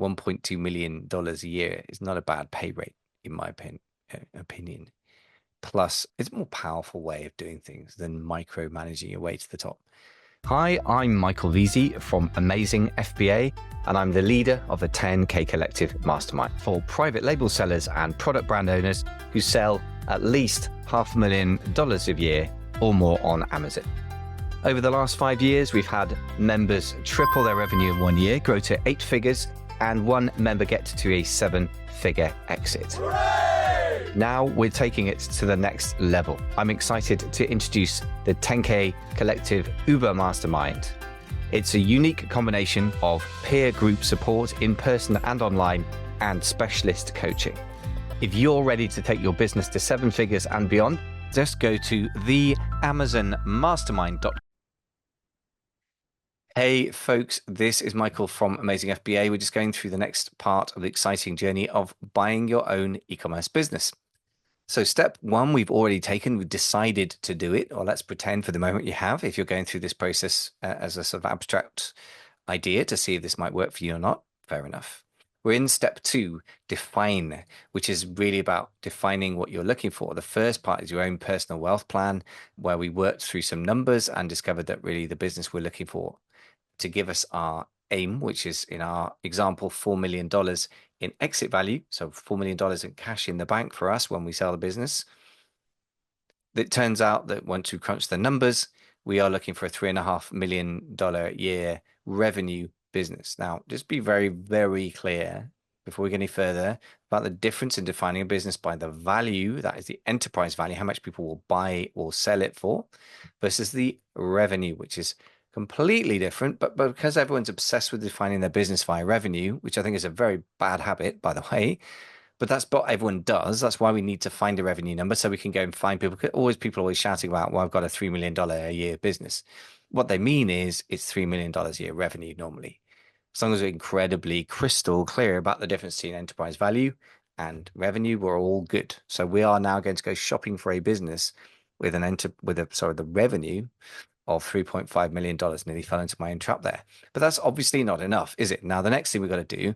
$1.2 million a year is not a bad pay rate, in my opinion. Plus, it's a more powerful way of doing things than micromanaging your way to the top. Hi, I'm Michael Veazey from Amazing FBA, and I'm the leader of the 10K Collective Mastermind for private label sellers and product brand owners who sell at least $500,000 a year or more on Amazon. Over the last 5 years, we've had members triple their revenue in 1 year, grow to 8 figures, and one member get to a 7-figure exit. Hooray! Now we're taking it to the next level. I'm excited to introduce the 10K Collective Uber Mastermind. It's a unique combination of peer group support in person and online and specialist coaching. If you're ready to take your business to 7 figures and beyond, just go to theamazonmastermind.com. Hey folks, this is Michael from Amazing FBA. We're just going through the next part of the exciting journey of buying your own e-commerce business. So step 1, we've already taken, we've decided to do it, or let's pretend for the moment you have, if you're going through this process as a sort of abstract idea to see if this might work for you or not, fair enough. We're in step 2, define, which is really about defining what you're looking for. The first part is your own personal wealth plan, where we worked through some numbers and discovered that really the business we're looking for to give us our aim, which is in our example, $4 million in exit value. So $4 million in cash in the bank for us when we sell the business. It turns out that once we crunch the numbers, we are looking for a $3.5 million a year revenue business. Now, just be very, very clear before we get any further about the difference in defining a business by the value, that is the enterprise value, how much people will buy or sell it for, versus the revenue, which is completely different. But because everyone's obsessed with defining their business via revenue, which I think is a very bad habit, by the way, but that's what everyone does. That's why we need to find a revenue number so we can go and find people. People are always shouting about, well, I've got a $3 million a year business. What they mean is it's $3 million a year revenue normally. As long as we're incredibly crystal clear about the difference between enterprise value and revenue, we're all good. So we are now going to go shopping for a business with the revenue of $3.5 million. Nearly fell into my own trap there. But that's obviously not enough, is it? Now, the next thing we've got to do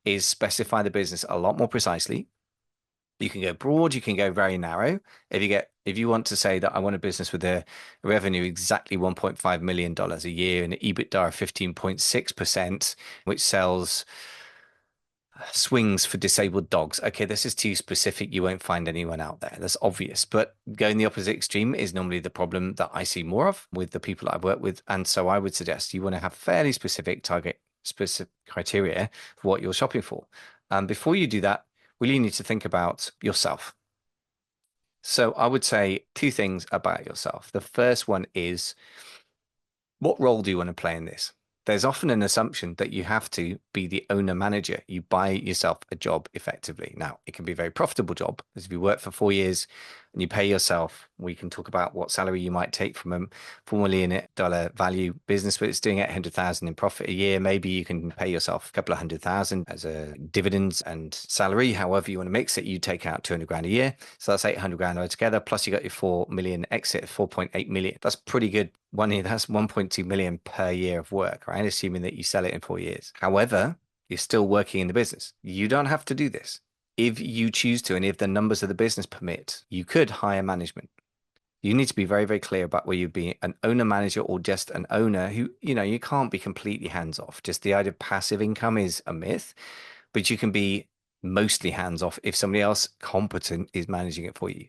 is specify the business a lot more precisely. You can go broad, you can go very narrow. If you want to say that I want a business with a revenue exactly $1.5 million a year and an EBITDA of 15.6%, which sells swings for disabled dogs. Okay, this is too specific. You won't find anyone out there. That's obvious. But going the opposite extreme is normally the problem that I see more of with the people that I've worked with. And so I would suggest you want to have fairly specific criteria for what you're shopping for. Before you do that, really need to think about yourself. So I would say 2 things about yourself. The first one is, what role do you want to play in this? There's often an assumption that you have to be the owner manager. You buy yourself a job effectively. Now, it can be a very profitable job, because if you work for 4 years and you pay yourself, we can talk about what salary you might take from a $4 million value business, but it's doing $800,000 in profit a year. Maybe you can pay yourself a couple of $100,000 as a dividends and salary. However you want to mix it, you take out $200,000 a year. So that's $800,000 altogether. Plus you got your $4 million exit, $4.8 million. That's pretty good. 1 year, that's 1.2 million per year of work, right? Assuming that you sell it in 4 years. However, you're still working in the business. You don't have to do this. If you choose to, and if the numbers of the business permit, you could hire management. You need to be very, very clear about whether you be an owner manager or just an owner who, you can't be completely hands off. Just the idea of passive income is a myth, but you can be mostly hands off if somebody else competent is managing it for you.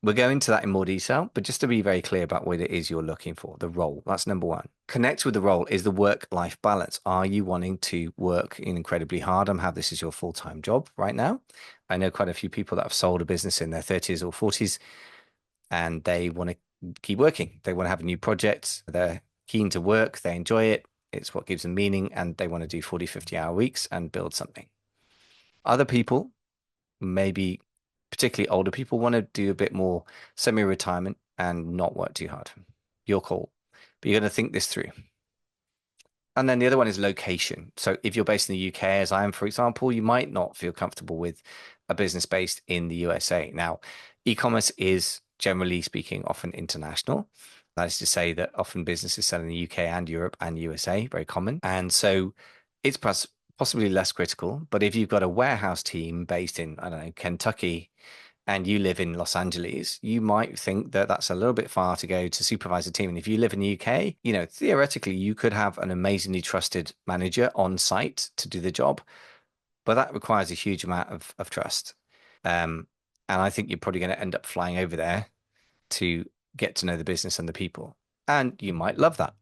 We'll go into that in more detail, but just to be very clear about what it is you're looking for, the role, that's number 1. Connect with the role is the work-life balance. Are you wanting to work incredibly hard and have this as your full-time job right now? I know quite a few people that have sold a business in their 30s or 40s, and they want to keep working. They want to have a new project. They're keen to work. They enjoy it. It's what gives them meaning, and they want to do 40, 50-hour weeks and build something. Other people, maybe particularly older people, want to do a bit more semi-retirement and not work too hard. Your call. But you're going to think this through. And then the other one is location. So if you're based in the UK, as I am, for example, you might not feel comfortable with a business based in the USA. Now, e-commerce is, generally speaking, often international. That is to say that often businesses sell in the UK and Europe and USA, very common. And so it's perhaps possibly less critical. But if you've got a warehouse team based in, I don't know, Kentucky, and you live in Los Angeles, you might think that that's a little bit far to go to supervise a team. And if you live in the UK, theoretically, you could have an amazingly trusted manager on site to do the job, but that requires a huge amount of trust. Um, and I think you're probably going to end up flying over there to get to know the business and the people. And you might love that.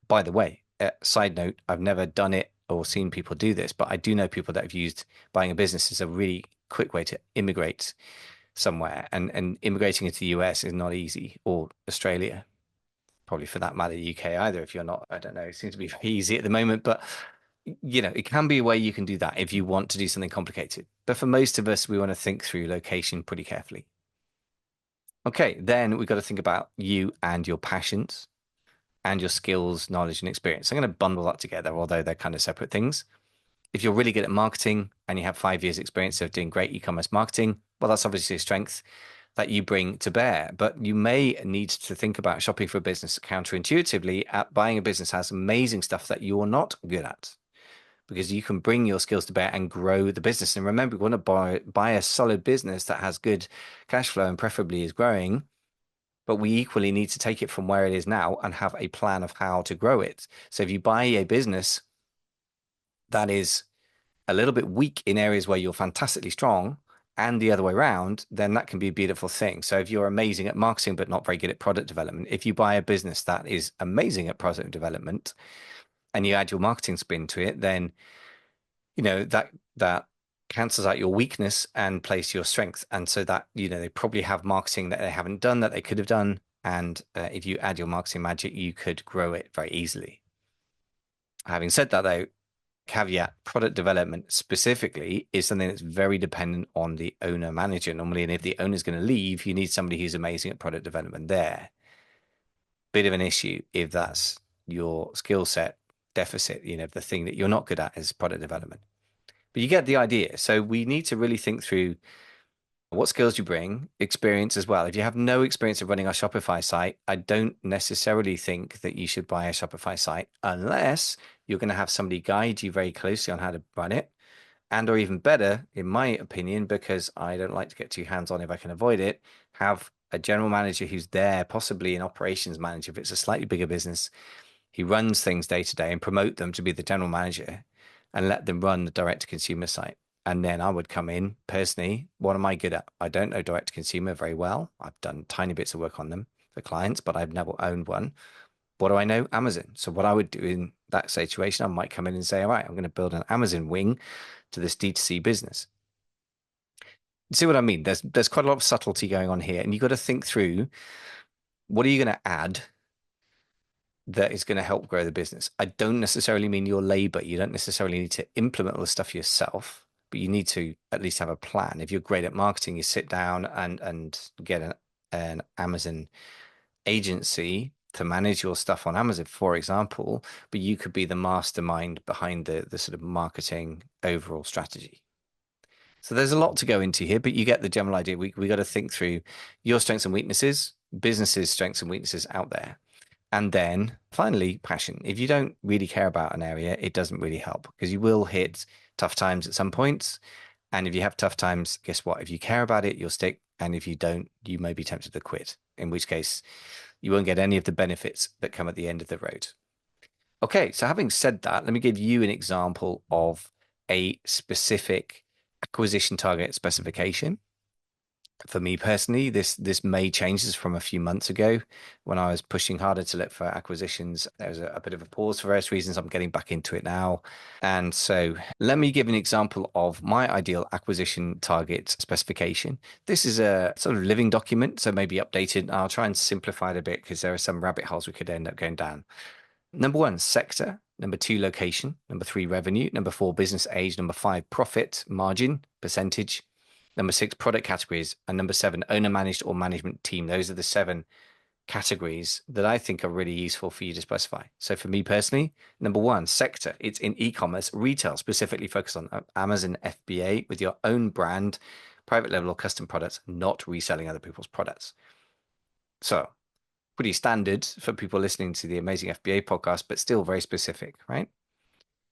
By the way, side note, I've never done it or seen people do this, but I do know people that have used buying a business as a really quick way to immigrate somewhere. And immigrating into the US is not easy, or Australia, probably for that matter, UK either. If you're not, I don't know, it seems to be very easy at the moment, but it can be a way you can do that if you want to do something complicated. But for most of us, we want to think through location pretty carefully. Okay, then we've got to think about you and your passions and your skills, knowledge, and experience. I'm going to bundle that together, although they're kind of separate things. If you're really good at marketing and you have 5 years experience of doing great e-commerce marketing, well, that's obviously a strength that you bring to bear. But you may need to think about shopping for a business counterintuitively at buying a business that has amazing stuff that you're not good at, because you can bring your skills to bear and grow the business. And remember, we want to buy a solid business that has good cash flow and preferably is growing. But we equally need to take it from where it is now and have a plan of how to grow it. So if you buy a business that is a little bit weak in areas where you're fantastically strong and the other way around, then that can be a beautiful thing. So if you're amazing at marketing but not very good at product development, if you buy a business that is amazing at product development and you add your marketing spin to it, then that cancels out your weakness and plays to your strength. And so that they probably have marketing that they haven't done that they could have done. And if you add your marketing magic, you could grow it very easily. Having said that, though, caveat, product development specifically is something that's very dependent on the owner manager normally. And if the owner's going to leave, you need somebody who's amazing at product development there. Bit of an issue if that's your skill set deficit, the thing that you're not good at is product development. But you get the idea. So we need to really think through what skills you bring, experience as well. If you have no experience of running a Shopify site, I don't necessarily think that you should buy a Shopify site unless you're going to have somebody guide you very closely on how to run it. And or even better, in my opinion, because I don't like to get too hands-on if I can avoid it, have a general manager who's there, possibly an operations manager if it's a slightly bigger business. He runs things day to day and promote them to be the general manager and let them run the direct to consumer site. And then I would come in personally. What am I good at? I don't know direct to consumer very well. I've done tiny bits of work on them for clients, but I've never owned one. What do I know? Amazon. So what I would do in that situation, I might come in and say, all right, I'm going to build an Amazon wing to this D2C business. See what I mean? There's quite a lot of subtlety going on here, and you've got to think through what are you going to add that is going to help grow the business. I don't necessarily mean your labor. You don't necessarily need to implement all the stuff yourself, but you need to at least have a plan. If you're great at marketing, you sit down and get an Amazon agency to manage your stuff on Amazon, for example, but you could be the mastermind behind the sort of marketing overall strategy. So there's a lot to go into here, but you get the general idea. We got to think through your strengths and weaknesses, businesses' strengths and weaknesses out there. And then finally, passion. If you don't really care about an area, it doesn't really help because you will hit tough times at some points. And if you have tough times, guess what? If you care about it, you'll stick. And if you don't, you may be tempted to quit, in which case you won't get any of the benefits that come at the end of the road. Okay, so having said that, let me give you an example of a specific acquisition target specification. For me personally, this may change. This from a few months ago when I was pushing harder to look for acquisitions. There was a bit of a pause for various reasons. I'm getting back into it now. And so let me give an example of my ideal acquisition target specification. This is a sort of living document, so maybe updated. I'll try and simplify it a bit because there are some rabbit holes we could end up going down. Number 1, sector. Number 2, location. Number 3, revenue. Number 4, business age. Number 5, profit margin, percentage. Number 6, product categories. And number 7, owner managed or management team. Those are the 7 categories that I think are really useful for you to specify. So for me personally, number 1, sector. It's in e-commerce, retail, specifically focused on Amazon FBA with your own brand, private label or custom products, not reselling other people's products. So pretty standard for people listening to the Amazing FBA podcast, but still very specific, right?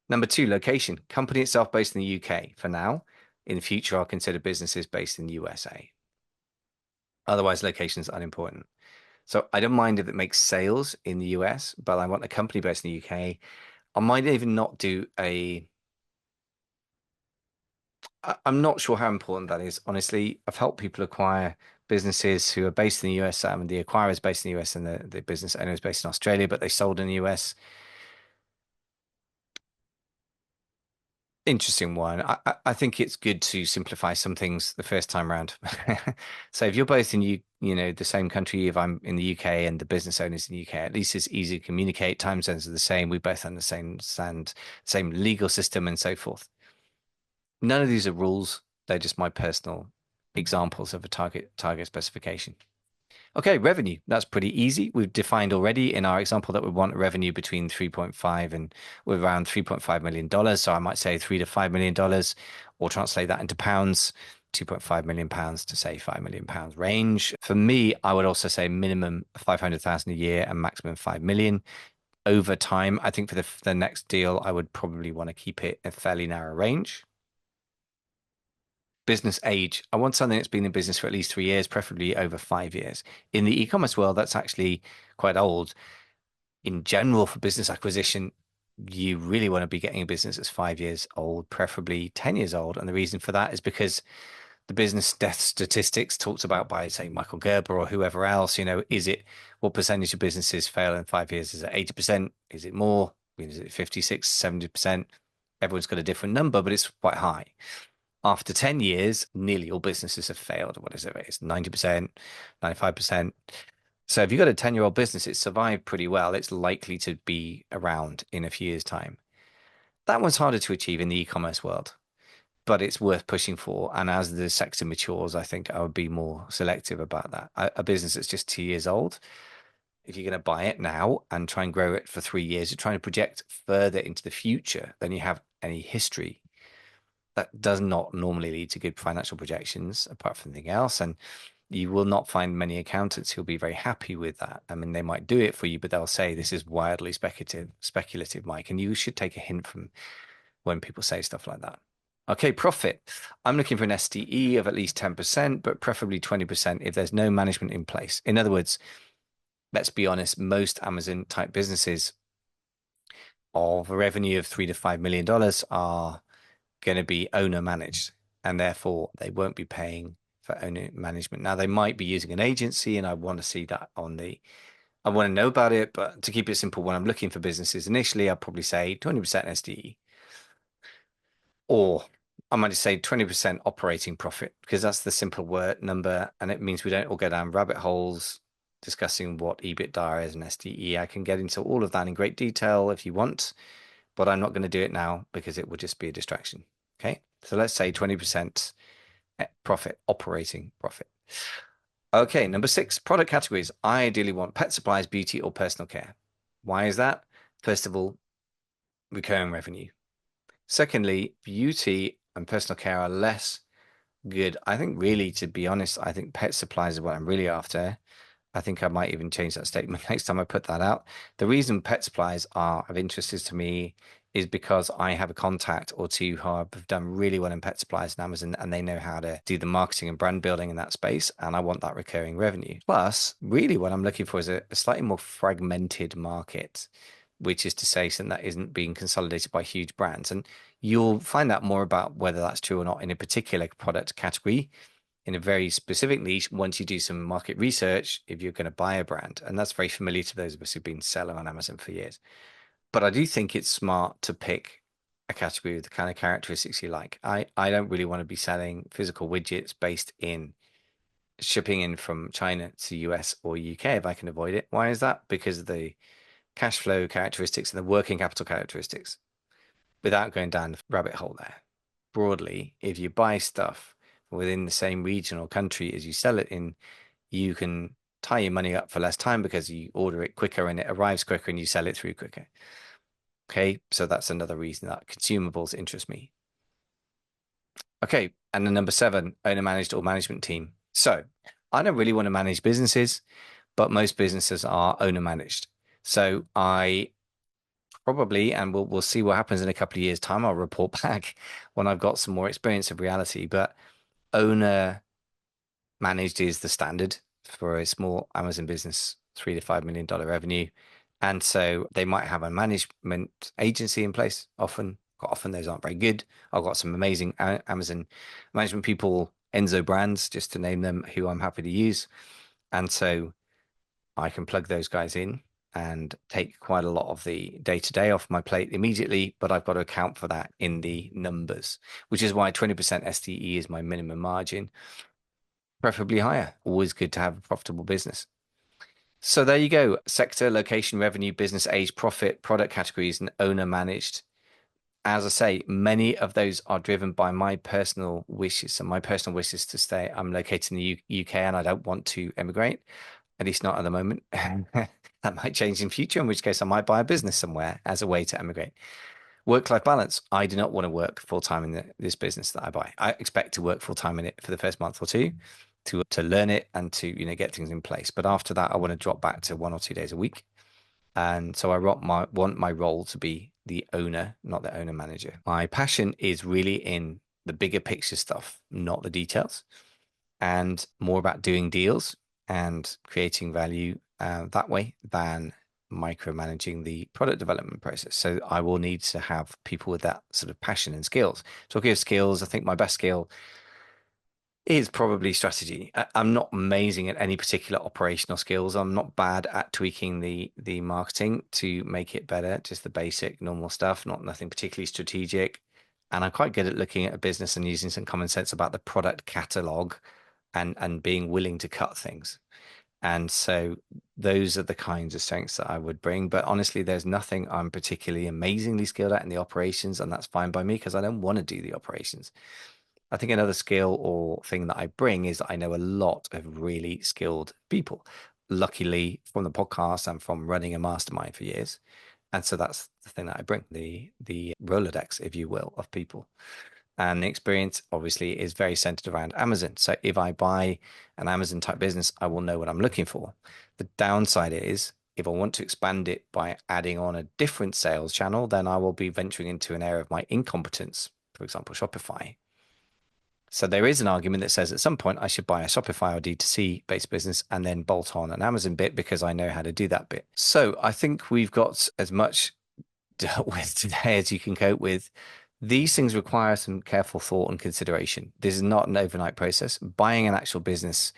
Number two, location. Company itself based in the UK for now. In the future, I'll consider businesses based in the USA. Otherwise, location's unimportant. So I don't mind if it makes sales in the US, but I want a company based in the UK. I might even not do a. I'm not sure how important that is. Honestly, I've helped people acquire businesses who are based in the US. And the acquirer is based in the US and the business owner is based in Australia, but they sold in the US. Interesting one. I think it's good to simplify some things the first time round. So if you're both in the same country, if I'm in the UK and the business owner's in the UK, at least it's easy to communicate. Time zones are the same. We both understand same legal system and so forth. None of these are rules. They're just my personal examples of a target specification. Okay, revenue. That's pretty easy. We've defined already in our example that we want a revenue between 3.5 and with around $3.5 million. So I might say $3 to $5 million, or translate that into pounds, 2.5 million pounds to say 5 million pounds range. For me, I would also say minimum 500,000 a year and maximum 5 million. Over time, I think for the next deal, I would probably want to keep it a fairly narrow range. Business age. I want something that's been in business for at least 3 years, preferably over 5 years. In the e-commerce world, that's actually quite old. In general, for business acquisition, you really want to be getting a business that's 5 years old, preferably 10 years old. And the reason for that is because the business death statistics talked about by, say, Michael Gerber or whoever else, is it what percentage of businesses fail in 5 years? Is it 80%? Is it more? Is it 56, 70%? Everyone's got a different number, but it's quite high. After 10 years, nearly all businesses have failed. What is it? It's 90%, 95%. So if you've got a 10-year-old business, it's survived pretty well. It's likely to be around in a few years' time. That one's harder to achieve in the e-commerce world, but it's worth pushing for. And as the sector matures, I think I would be more selective about that. A business that's just 2 years old, if you're going to buy it now and try and grow it for 3 years, you're trying to project further into the future than you have any history. That does not normally lead to good financial projections, apart from anything else. And you will not find many accountants who'll be very happy with that. I mean, they might do it for you, but they'll say this is wildly speculative, Mike. And you should take a hint from when people say stuff like that. Okay, profit. I'm looking for an SDE of at least 10%, but preferably 20% if there's no management in place. In other words, let's be honest, most Amazon type businesses of a revenue of $3 to $5 million are going to be owner managed, and therefore they won't be paying for owner management. Now they might be using an agency, and I want to see that I want to know about it, but to keep it simple, when I'm looking for businesses initially, I'll probably say 20% SDE, or I might just say 20% operating profit, because that's the simple word number, and it means we don't all go down rabbit holes discussing what EBITDA is and SDE. I can get into all of that in great detail if you want, but I'm not going to do it now because it would just be a distraction. Okay, so let's say 20% profit, operating profit. Okay, number 6, product categories. I ideally want pet supplies, beauty, or personal care. Why is that? First of all, recurring revenue. Secondly, beauty and personal care are less good. I think really, to be honest, I think pet supplies is what I'm really after. I think I might even change that statement next time I put that out. The reason pet supplies are of interest to me is because I have a contact or two who have done really well in pet supplies and Amazon, and they know how to do the marketing and brand building in that space. And I want that recurring revenue. Plus, really what I'm looking for is a slightly more fragmented market, which is to say something that isn't being consolidated by huge brands. And you'll find out more about whether that's true or not in a particular product category in a very specific niche once you do some market research if you're going to buy a brand. And that's very familiar to those of us who've been selling on Amazon for years. But I do think it's smart to pick a category with the kind of characteristics you like. I don't really want to be selling physical widgets based in shipping in from China to US or UK if I can avoid it. Why is that? Because of the cash flow characteristics and the working capital characteristics, without going down the rabbit hole there. Broadly, if you buy stuff within the same region or country as you sell it in, you can tie your money up for less time because you order it quicker and it arrives quicker and you sell it through quicker. Okay, so that's another reason that consumables interest me. Okay, and then number 7, owner managed or management team. So I don't really want to manage businesses, but most businesses are owner managed. So I Probably, and we'll see what happens in a couple of years' time. I'll report back when I've got some more experience of reality. But owner managed is the standard for a small Amazon business, $3 to $5 million revenue. And so they might have a management agency in place. Often those aren't very good. I've got some amazing Amazon management people, Enzo brands, just to name them, who I'm happy to use. And so I can plug those guys in and take quite a lot of the day to day off my plate immediately, but I've got to account for that in the numbers, which is why 20% STE is my minimum margin, preferably higher. Always good to have a profitable business. So there you go. Sector, location, revenue, business age, profit, product categories, and owner managed. As I say, many of those are driven by my personal wishes. And my personal wish is to stay. I'm located in the UK and I don't want to emigrate, at least not at the moment. That might change in future, in which case I might buy a business somewhere as a way to emigrate. Work-life balance. I do not want to work full-time in this business that I buy. I expect to work full-time in it for the first month or two to learn it and to, get things in place. But after that, I want to drop back to 1 or 2 days a week. And so I want my role to be the owner, not the owner manager. My passion is really in the bigger picture stuff, not the details, and more about doing deals and creating value that way than micromanaging the product development process. So I will need to have people with that sort of passion and skills. Talking of skills, I think my best skill is probably strategy. I'm not amazing at any particular operational skills. I'm not bad at tweaking the marketing to make it better, just the basic normal stuff, not nothing particularly strategic. And I'm quite good at looking at a business and using some common sense about the product catalog and being willing to cut things. And so those are the kinds of strengths that I would bring. But honestly, there's nothing I'm particularly amazingly skilled at in the operations, and that's fine by me because I don't want to do the operations. I think another skill or thing that I bring is that I know a lot of really skilled people. Luckily, from the podcast and from running a mastermind for years. And so that's the thing that I bring, the Rolodex, if you will, of people. And the experience obviously is very centered around Amazon. So if I buy an Amazon type business, I will know what I'm looking for. The downside is if I want to expand it by adding on a different sales channel, then I will be venturing into an area of my incompetence, for example, Shopify. So there is an argument that says at some point I should buy a Shopify or D2C based business and then bolt on an Amazon bit because I know how to do that bit. So I think we've got as much dealt with today as you can cope with. These things require some careful thought and consideration. This is not an overnight process. Buying an actual business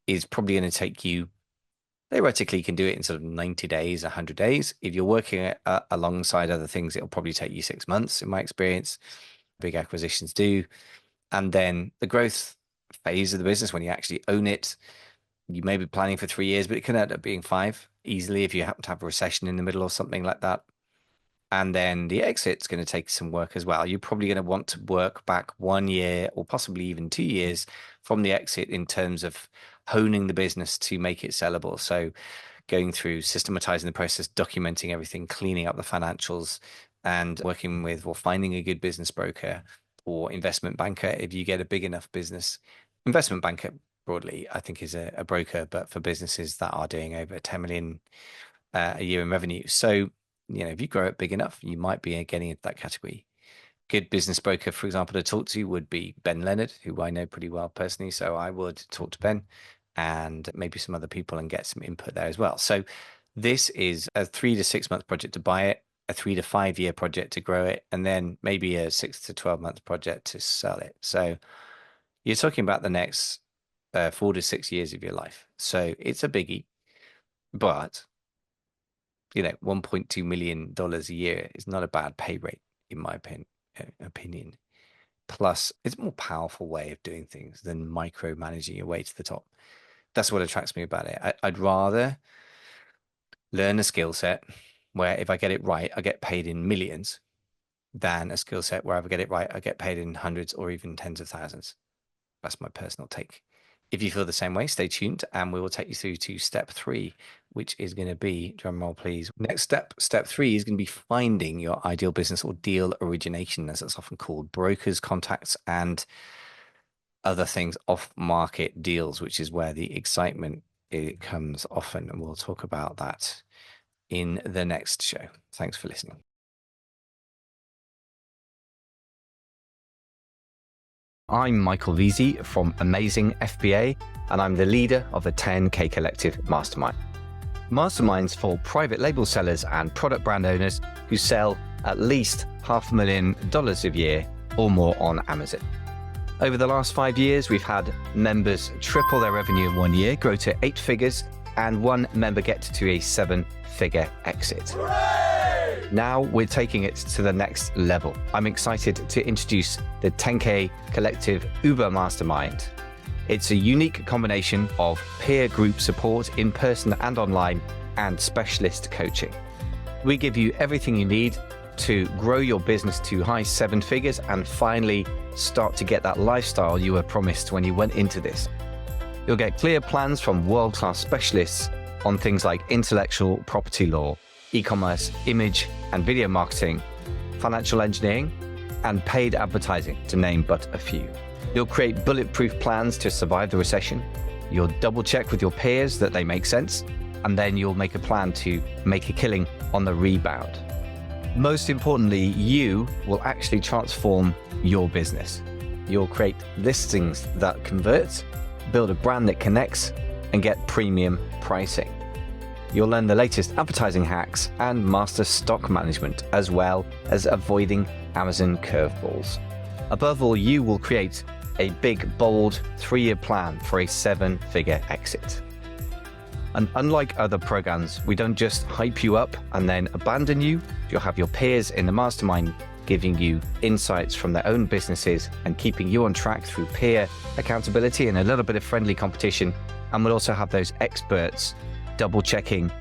is probably going to take you, theoretically, you can do it in sort of 90 days, 100 days. If you're working alongside other things, it'll probably take you 6 months, in my experience. Big acquisitions do. And then the growth phase of the business, when you actually own it, you may be planning for 3 years, but it can end up being 5 easily if you happen to have a recession in the middle or something like that. And then the exit's going to take some work as well. You're probably going to want to work back 1 year or possibly even 2 years from the exit in terms of honing the business to make it sellable. So going through systematizing the process, documenting everything, cleaning up the financials, and working with or finding a good business broker or investment banker if you get a big enough business. Investment banker broadly, I think, is a broker, but for businesses that are doing over 10 million a year in revenue. So if you grow it big enough, you might be getting into that category. Good business broker, for example, to talk to would be Ben Leonard, who I know pretty well personally. So I would talk to Ben and maybe some other people and get some input there as well. So this is a 3 to 6 month project to buy it, a 3 to 5 year project to grow it, and then maybe a 6 to 12 month project to sell it. So you're talking about the next 4 to 6 years of your life. So it's a biggie, but $1.2 million a year is not a bad pay rate, in my opinion. Plus, it's a more powerful way of doing things than micromanaging your way to the top. That's what attracts me about it. I'd rather learn a skill set where if I get it right, I get paid in millions than a skill set where if I get it right, I get paid in hundreds or even tens of thousands. That's my personal take. If you feel the same way, stay tuned and we will take you through to step 3, which is going to be, drum roll please. Next step 3 is going to be finding your ideal business or deal origination, as it's often called, brokers, contacts, and other things, off-market deals, which is where the excitement it comes often. And we'll talk about that in the next show. Thanks for listening. I'm Michael Veazey from Amazing FBA, and I'm the leader of the 10K Collective Mastermind. Masterminds for private label sellers and product brand owners who sell at least $500,000 a year or more on Amazon. Over the last 5 years, we've had members triple their revenue in 1 year, grow to 8 figures, and one member get to a 7-figure exit. Hooray! Now we're taking it to the next level. I'm excited to introduce the 10K Collective Uber Mastermind. It's a unique combination of peer group support in person and online and specialist coaching. We give you everything you need to grow your business to high 7 figures and finally start to get that lifestyle you were promised when you went into this. You'll get clear plans from world-class specialists on things like intellectual property law, e-commerce, image and video marketing, financial engineering, and paid advertising, to name but a few. You'll create bulletproof plans to survive the recession. You'll double check with your peers that they make sense, and then you'll make a plan to make a killing on the rebound. Most importantly, you will actually transform your business. You'll create listings that convert, build a brand that connects, and get premium pricing. You'll learn the latest advertising hacks and master stock management, as well as avoiding Amazon curveballs. Above all, you will create a big, bold 3-year plan for a 7-figure exit. And unlike other programs, we don't just hype you up and then abandon you. You'll have your peers in the mastermind giving you insights from their own businesses and keeping you on track through peer accountability and a little bit of friendly competition. And we'll also have those experts double checking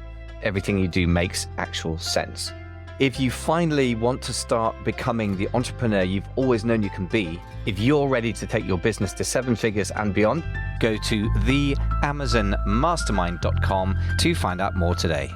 everything you do makes actual sense. If you finally want to start becoming the entrepreneur you've always known you can be, if you're ready to take your business to 7 figures and beyond, go to theamazonmastermind.com to find out more today.